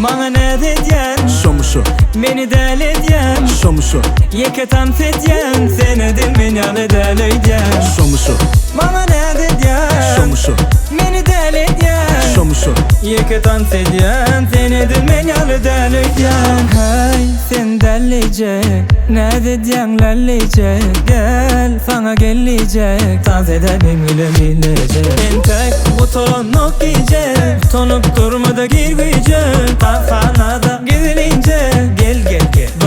Bana ne dedyen? Şomusho Beni deli edyen. Şomusho Yeke tam sedyen. Seni dilmin yanı deli edyen. Şomusho Bana ne dedyen? Şomusho Beni deli edyen. Şomusho Yeke tam sedyen. Seni dilmin yanı deli edyen. Hey sen delicek. Ne dedyen lellicek. Gel sana gelecek. Tazede bile bilecek. En tek bu torunluk giyecek. Tonup durmada girmeyecek. Kafanada gidilince. Gel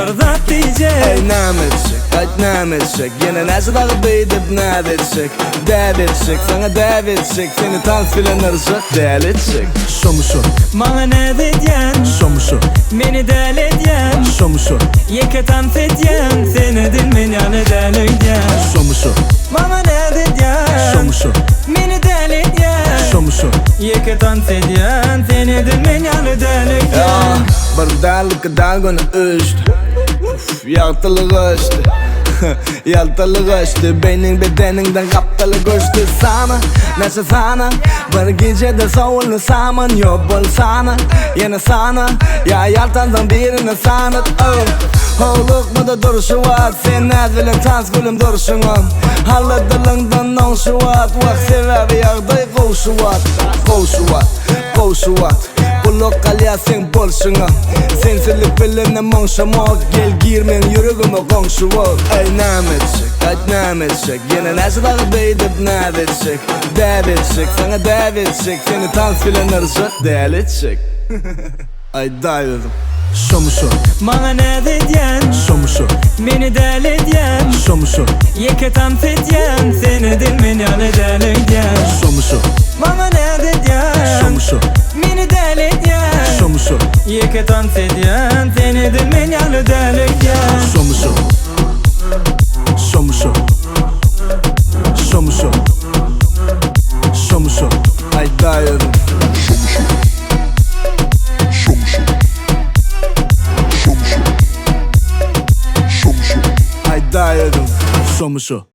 Barzat diyecek. Ey nametçik, kaç nametçik. Yine nasıl dağı beydip nametçik. Davetçik, sana davetçik. Seni transfilanırsak delitçik. Şomusho Bana ne dedyen? Şomusho Beni deli edyen. Şomusho Yeke tam sedyen. Seni dilmin yanı deli edyen. Şomusho Bana ne dedyen? Şomusho Beni deli edyen. Şomusho Yeke tam sedyen. Seni dilmin yanı deli edyen. Bardalık dalgını üstü. Yaltılı geçti. Yaltılı geçti. Beynin bedeninden kaptalı geçti. Sana, nasıl sana? Bir gecede savunlu saman yok bulsana. Yine sana, ya yaltandan birine sanat. Oğluk mu da duruşu var. Sen nazvilen tans gülüm duruşun on. Halı dilingden nonşu var. Vak sebebi yağday koşu var. Koşu var, koşu var. Kuluk kalya sen bolşuna. Sensilik bilimle monşamak. Gel girmen yürügüme konşu var. Ey nametçik, kaç nametçik. Yine nasıl dağı beydip nametçik. Davetçik, sana davetçik. Seni transfilanırsak delitçik. Ay dayıdım. Şomusho Bana ne dedyen? Şomusho Beni deli edyen. Şomusho Yeke tam sedyen. Seni dilmin yanı deli edyen. Şomusho Bana ne dedyen? Şomusho Beni deli edyen. Şomusho Yeke tam sedyen. Seni dilmin yanı deli edyen. Şomusho Şomusho Şomusho Şomusho Ay dayıdım. Ay dayıdım. Şomusho